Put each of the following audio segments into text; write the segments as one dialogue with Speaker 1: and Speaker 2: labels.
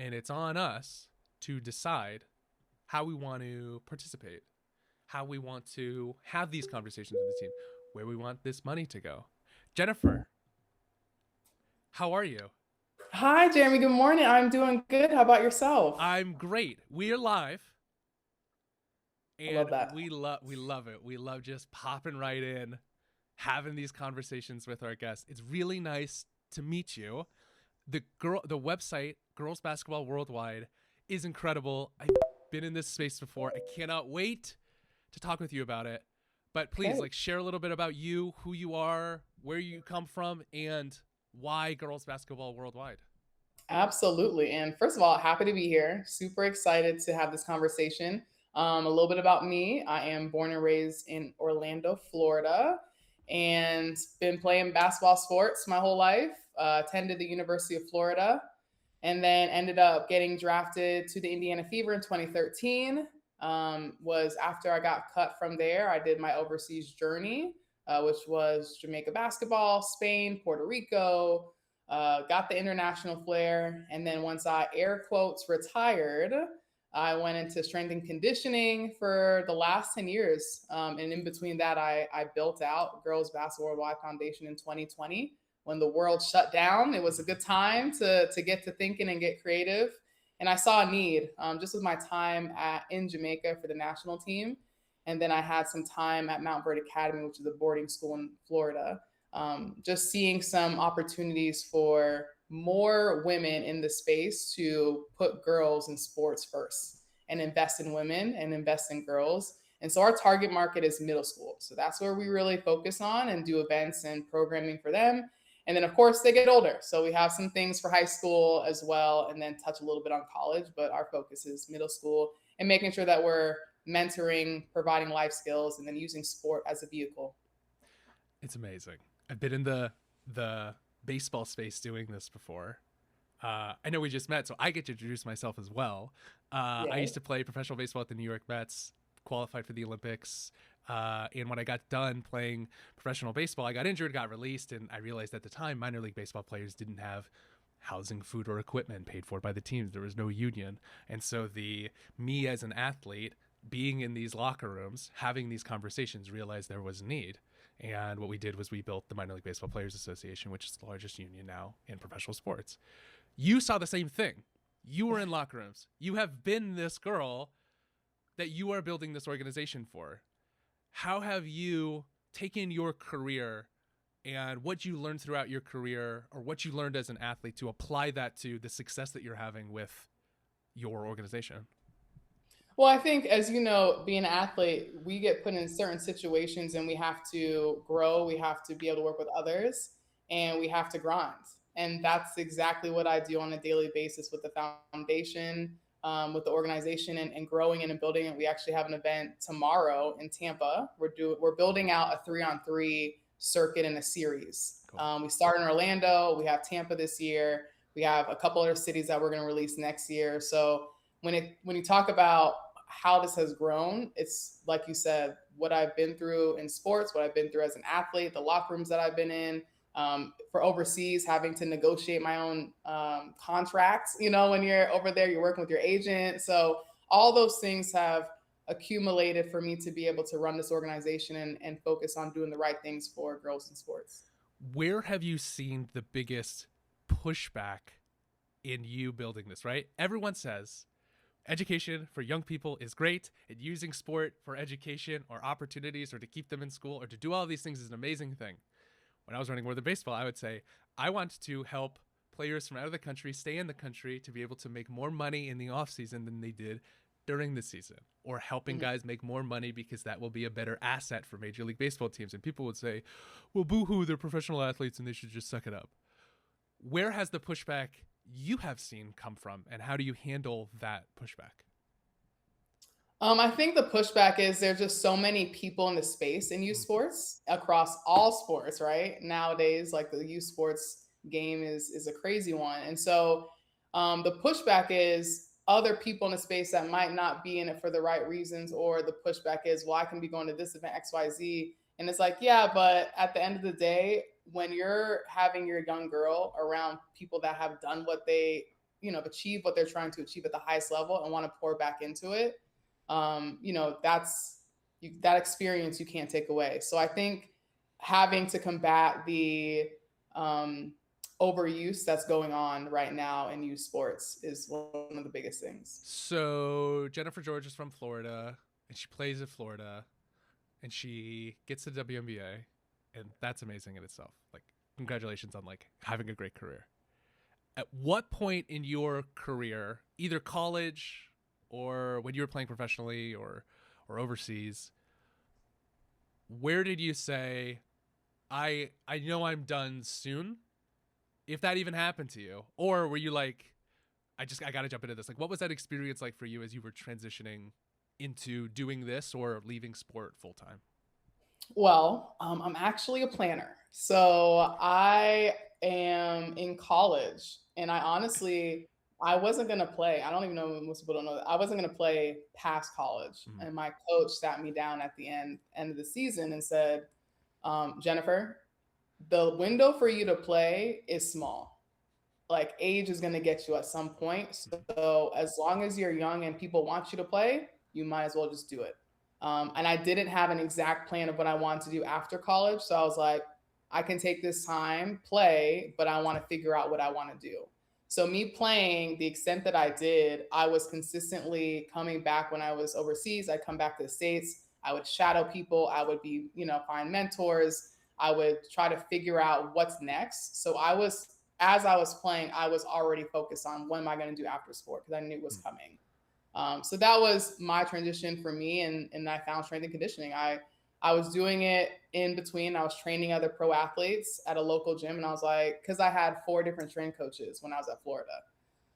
Speaker 1: and it's on us to decide how we want to participate, how we want to have these conversations with the team, where we want this money to go. Jennifer, how are you?
Speaker 2: Hi, Jeremy. Good morning. I'm doing good. How about yourself?
Speaker 1: I'm great. We are live,
Speaker 2: I
Speaker 1: and
Speaker 2: love that.
Speaker 1: we love it. We love just popping right in, having these conversations with our guests. It's really nice to meet you. The website Girls Basketball Worldwide is incredible. I've been in this space before. I cannot wait to talk with you about it. But please,
Speaker 2: Okay,
Speaker 1: like, share a little bit about you, who you are, where you come from, and why Girls Basketball Worldwide.
Speaker 2: absolutely. And first of all, happy to be here. Super excited to have this conversation. A little bit about me. I am born and raised in Orlando, Florida, and been playing basketball sports my whole life. Attended the University of Florida, and then ended up getting drafted to the Indiana Fever in 2013. Was after I got cut from there, I did my overseas journey, which was Jamaica basketball, Spain, Puerto Rico. Got the international flair, and then once I air quotes retired, I went into strength and conditioning for the last 10 years. And in between that, I built out Girls Basketball Worldwide Foundation in 2020 when the world shut down. It was a good time to get to thinking and get creative. And I saw a need just with my time in Jamaica for the national team. And then I had some time at Mount Verde Academy, which is a boarding school in Florida. Just seeing some opportunities for more women in the space to put girls in sports first and invest in women and invest in girls. And so our target market is middle school. So that's where we really focus on and do events and programming for them. And then, of course, they get older. So we have some things for high school as well, and then touch a little bit on college. But our focus is middle school and making sure that we're mentoring, providing life skills, and then using sport as a vehicle.
Speaker 1: It's amazing. I've been in the baseball space doing this before. I know we just met, so I get to introduce myself as well. I
Speaker 2: Yeah.
Speaker 1: used to play professional baseball at the New York Mets, qualified for the Olympics. And when I got done playing professional baseball, I got injured, got released, and I realized at the time minor league baseball players didn't have housing, food, or equipment paid for by the teams. There was no union. And so the me as an athlete being in these locker rooms, having these conversations, realized there was a need. And what we did was we built the Minor League Baseball Players Association, which is the largest union now in professional sports. You saw the same thing. You were in locker rooms. You have been this girl that you are building this organization for. How have you taken your career and what you learned throughout your career or what you learned as an athlete to apply that to the success that you're having with your organization?
Speaker 2: Well, I think, as you know, being an athlete, we get put in certain situations and we have to grow. We have to be able to work with others and we have to grind. And that's exactly what I do on a daily basis with the foundation, with the organization and growing it and building it. We actually have an event tomorrow in Tampa. We're building out a 3-on-3 circuit in a series.
Speaker 1: Cool.
Speaker 2: We start in Orlando. We have Tampa this year. We have a couple other cities that we're going to release next year. So when you talk about how this has grown, it's like you said, what I've been through in sports, what I've been through as an athlete, the locker rooms that I've been in, for overseas, having to negotiate my own contracts. You know, when you're over there, you're working with your agent. So all those things have accumulated for me to be able to run this organization and focus on doing the right things for girls in sports.
Speaker 1: Where have you seen the biggest pushback in you building this, right? Everyone says education for young people is great, and using sport for education or opportunities or to keep them in school or to do all of these things is an amazing thing. When I was running Northern Baseball, I would say, I want to help players from out of the country stay in the country to be able to make more money in the off season than they did during the season, or helping
Speaker 2: Mhm.
Speaker 1: guys make more money because that will be a better asset for Major League Baseball teams. And people would say, well, boo-hoo, they're professional athletes and they should just suck it up. Where has the pushback you have seen come from, and how do you handle that pushback?
Speaker 2: I think the pushback is there's just so many people in the space in youth
Speaker 1: Mm-hmm.
Speaker 2: sports across all sports, right? Nowadays, like the youth sports game is a crazy one. And so the pushback is other people in the space that might not be in it for the right reasons, or the pushback is, well, I can be going to this event XYZ. And it's like, yeah, but at the end of the day, when you're having your young girl around people that have done what they achieve what they're trying to achieve at the highest level and want to pour back into it, that experience you can't take away. So I think having to combat the overuse that's going on right now in youth sports is one of the biggest things.
Speaker 1: So Jennifer George is from Florida, and she plays at Florida, and she gets the WNBA, and that's amazing in itself. Like, congratulations on like having a great career. At what point in your career, either college or when you were playing professionally or overseas, where did you say, I know I'm done soon? If that even happened to you, or were you like, I got to jump into this. Like, what was that experience like for you as you were transitioning into doing this or leaving sport full time?
Speaker 2: Well, I'm actually a planner. So I am in college, and I wasn't going to play. I don't even know, most people don't know that. I wasn't going to play past college.
Speaker 1: Mm-hmm.
Speaker 2: And my coach sat me down at the end of the season and said, Jennifer, the window for you to play is small. Like, age is going to get you at some point. So as long as you're young and people want you to play, you might as well just do it. And I didn't have an exact plan of what I wanted to do after college. So I was like, I can take this time, play, but I want to figure out what I want to do. So me playing the extent that I did, I was consistently coming back when I was overseas. I'd come back to the States. I would shadow people. I would be, find mentors. I would try to figure out what's next. So as I was playing, I was already focused on what am I going to do after sport, because I knew it was coming. So that was my transition for me, and I found strength and conditioning. I was doing it in between. I was training other pro athletes at a local gym, and I was like, because I had 4 different strength coaches when I was at Florida.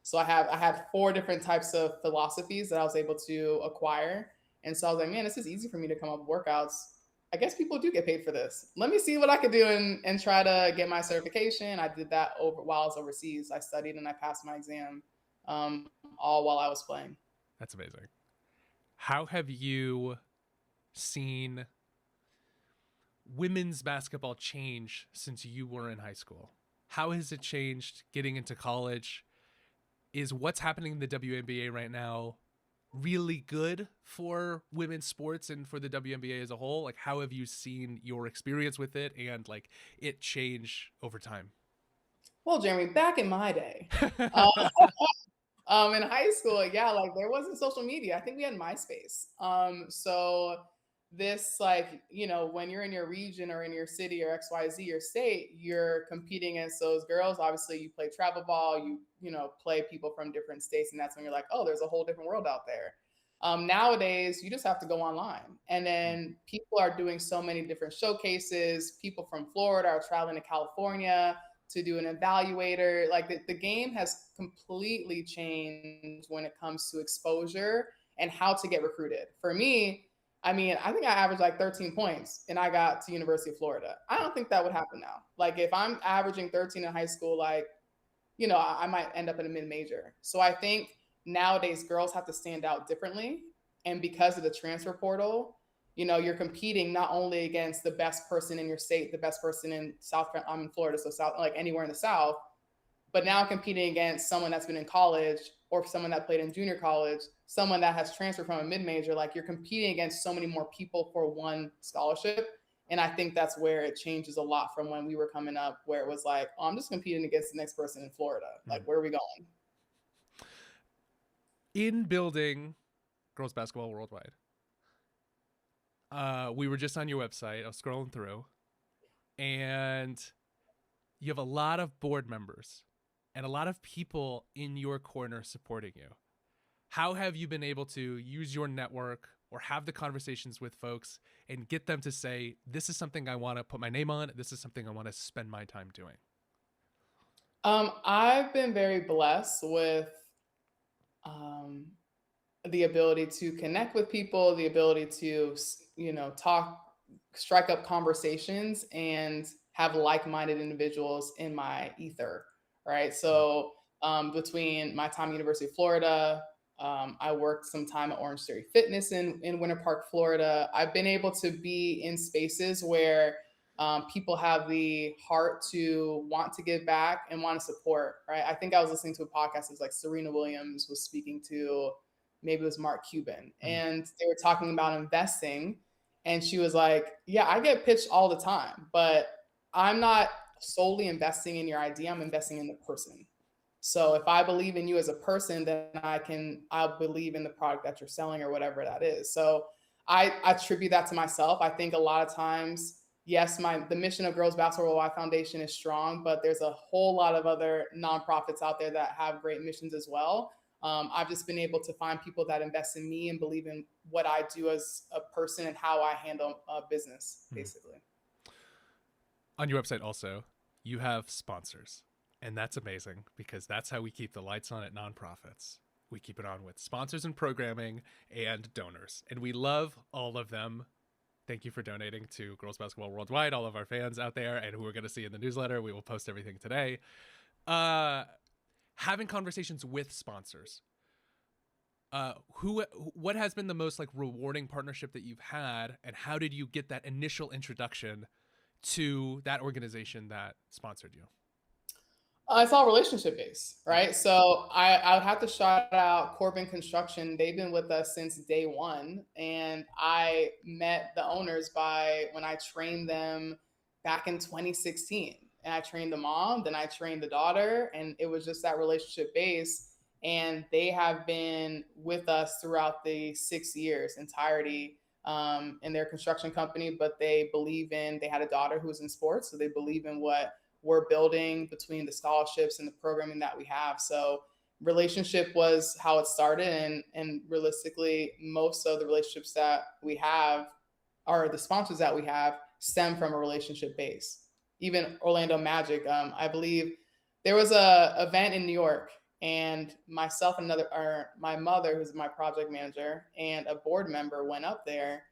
Speaker 2: So I had 4 different types of philosophies that I was able to acquire. And so I was like, man, this is easy for me to come up with workouts. I guess people do get paid for this. Let me see what I could do and try to get my certification. I did that while I was overseas. I studied and I passed my exam, all while I was playing.
Speaker 1: That's amazing. How have you seen women's basketball change since you were in high school? How has it changed getting into college? Is what's happening in the WNBA right now really good for women's sports and for the WNBA as a whole? Like, how have you seen your experience with it and like it change over time?
Speaker 2: Well, Jeremy, back in my day, in high school, yeah, like there wasn't social media. I think we had MySpace. So this, like, when you're in your region or in your city or XYZ, your state, you're competing against those girls. Obviously, you play travel ball, play people from different states, and that's when you're like, oh, there's a whole different world out there. Nowadays, you just have to go online, and then people are doing so many different showcases. People from Florida are traveling to California to do an evaluator. Like the game has completely changed when it comes to exposure and how to get recruited. For me, I mean, I think I averaged like 13 points and I got to University of Florida. I don't think that would happen now. Like if I'm averaging 13 in high school, like, I might end up in a mid-major. So I think nowadays girls have to stand out differently. And because of the transfer portal, you're competing not only against the best person in your state, the best person in I'm in Florida, so South, like anywhere in the South, but now competing against someone that's been in college or someone that played in junior college, someone that has transferred from a mid-major. Like you're competing against so many more people for one scholarship. And I think that's where it changes a lot from when we were coming up, where it was like, oh, I'm just competing against the next person in Florida. Like, where are we going?
Speaker 1: In building girls basketball worldwide, we were just on your website. I was scrolling through, and you have a lot of board members and a lot of people in your corner supporting you. How have you been able to use your network or have the conversations with folks and get them to say, this is something I want to put my name on, this is something I want to spend my time doing?
Speaker 2: I've been very blessed with the ability to connect with people, the ability to, talk, strike up conversations, and have like-minded individuals in my ether, right? So between my time at University of Florida, I worked some time at Orange Theory Fitness in Winter Park, Florida. I've been able to be in spaces where people have the heart to want to give back and want to support, right? I think I was listening to a podcast. It was like Serena Williams was speaking to, maybe it was Mark Cuban, and they were talking about investing. And she was like, yeah, I get pitched all the time, but I'm not solely investing in your idea. I'm investing in the person. So if I believe in you as a person, then I'll believe in the product that you're selling or whatever that is. So I attribute that to myself. I think a lot of times, yes, the mission of Girls Basketball Worldwide Foundation is strong, but there's a whole lot of other nonprofits out there that have great missions as well. I've just been able to find people that invest in me and believe in what I do as a person and how I handle business, basically.
Speaker 1: On your website also, you have sponsors. And that's amazing because that's how we keep the lights on at nonprofits. We keep it on with sponsors and programming and donors. And we love all of them. Thank you for donating to Girls Basketball Worldwide, all of our fans out there and who we're going to see in the newsletter. We will post everything today. Having conversations with sponsors. What has been the most like rewarding partnership that you've had, and how did you get that initial introduction to that organization that sponsored you?
Speaker 2: It's all relationship based, right? So I would have to shout out Corbin Construction. They've been with us since day one. And I met the owners when I trained them back in 2016. And I trained the mom, then I trained the daughter. And it was just that relationship base. And they have been with us throughout the 6 years entirety in their construction company. But they had a daughter who was in sports. So they believe in what we're building between the scholarships and the programming that we have. So relationship was how it started. And realistically, most of the relationships that we have, or the sponsors that we have, stem from a relationship base. Even Orlando Magic, I believe there was a event in New York, and myself and my mother, who's my project manager, and a board member went up there.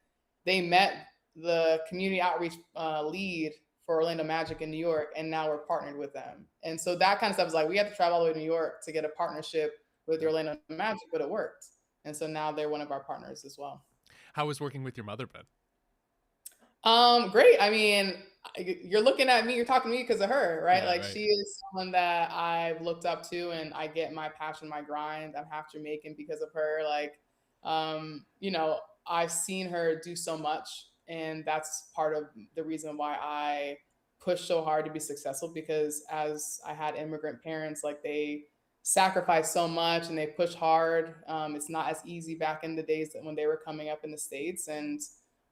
Speaker 2: They met the community outreach lead for Orlando Magic in New York, and now we're partnered with them. And so that kind of stuff is like, we had to travel all the way to New York to get a partnership with the Orlando Magic, but it worked. And so now they're one of our partners as well.
Speaker 1: How was working with your mother been?
Speaker 2: Great. I mean, you're looking at me, you're talking to me because of her, right?
Speaker 1: Yeah,
Speaker 2: like
Speaker 1: right.
Speaker 2: She is someone that I've looked up to, and I get my passion, my grind. I'm half Jamaican because of her. I've seen her do so much. And that's part of the reason why I pushed so hard to be successful, because as I had immigrant parents, like they sacrificed so much and they pushed hard. It's not as easy back in the days that when they were coming up in the States. And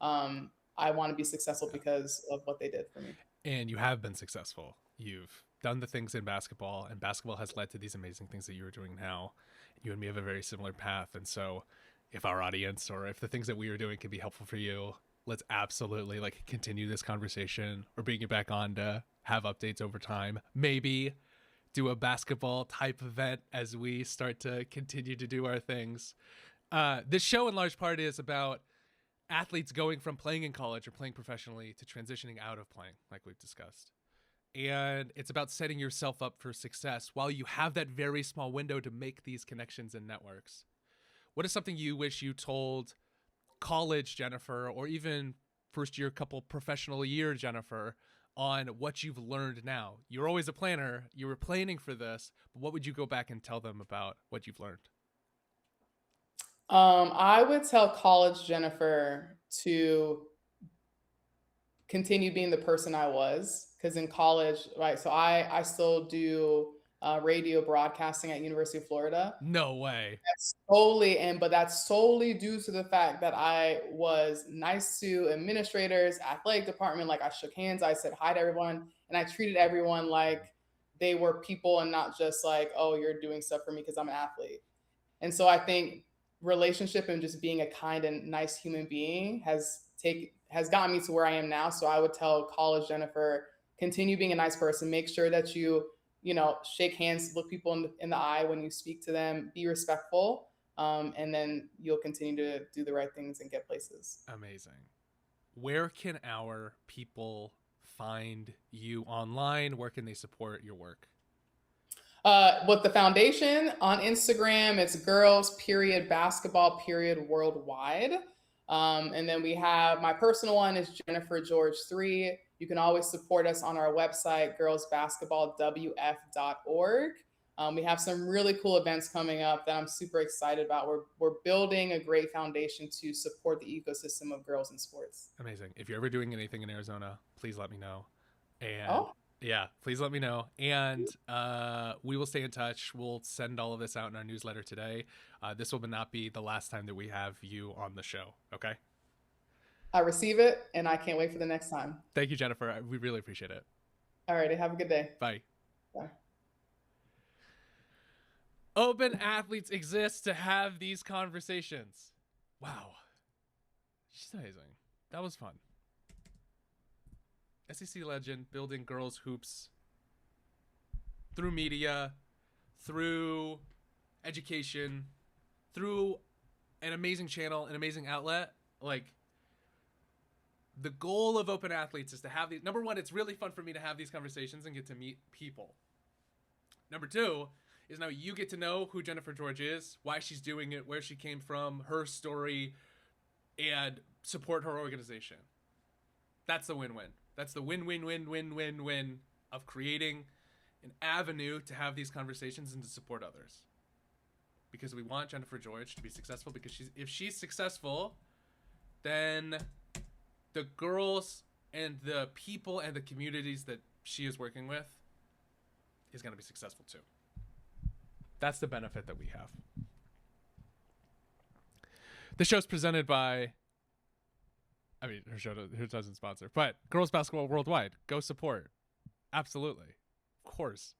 Speaker 2: I want to be successful because of what they did for me.
Speaker 1: And you have been successful. You've done the things in basketball, and basketball has led to these amazing things that you are doing now. You and me have a very similar path. And so if our audience, or if the things that we are doing can be helpful for you, let's absolutely continue this conversation or bring you back on to have updates over time. Maybe do a basketball type event as we start to continue to do our things. This show in large part is about athletes going from playing in college or playing professionally to transitioning out of playing, like we've discussed. And it's about setting yourself up for success while you have that very small window to make these connections and networks. What is something you wish you told college Jennifer, or even first year couple professional year Jennifer, on what you've learned now? You're always a planner, you were planning for this, but what would you go back and tell them about what you've learned?
Speaker 2: I would tell college Jennifer to continue being the person I was, because in college, right? So I still do radio broadcasting at University of Florida.
Speaker 1: No way.
Speaker 2: But that's solely due to the fact that I was nice to administrators, athletic department. Like I shook hands, I said hi to everyone, and I treated everyone like they were people and not just like, oh, you're doing stuff for me because I'm an athlete. And so I think relationship and just being a kind and nice human being has gotten me to where I am now. So I would tell college Jennifer, continue being a nice person. Make sure that you shake hands, look people in the eye when you speak to them, be respectful. And then you'll continue to do the right things and get places.
Speaker 1: Amazing. Where can our people find you online? Where can they support your work?
Speaker 2: With the foundation on Instagram, it's girls.basketball.worldwide. And then we have my personal one is Jennifer George 3. You can always support us on our website, girlsbasketballwf.org. We have some really cool events coming up that I'm super excited about. We're building a great foundation to support the ecosystem of girls in sports.
Speaker 1: Amazing. If you're ever doing anything in Arizona, please let me know. And
Speaker 2: Oh,
Speaker 1: yeah, please let me know. And we will stay in touch. We'll send all of this out in our newsletter today. This will not be the last time that we have you on the show. Okay.
Speaker 2: I receive it, and I can't wait for the next time.
Speaker 1: Thank you, Jennifer. We really appreciate it.
Speaker 2: All righty. Have a good day.
Speaker 1: Bye.
Speaker 2: Bye.
Speaker 1: Open athletes exist to have these conversations. Wow. She's amazing. That was fun. SEC legend building girls hoops through media, through education, through an amazing channel, an amazing outlet. Like, the goal of Open Athletes is to have these. Number one, it's really fun for me to have these conversations and get to meet people. Number two is now you get to know who Jennifer George is, why she's doing it, where she came from, her story, and support her organization. That's the win-win. That's the win-win-win-win-win-win of creating an avenue to have these conversations and to support others. Because we want Jennifer George to be successful, because if she's successful, then the girls and the people and the communities that she is working with is going to be successful too. That's the benefit that we have. The show's presented by, her show doesn't sponsor, but Girls Basketball Worldwide. Go support. Absolutely. Of course.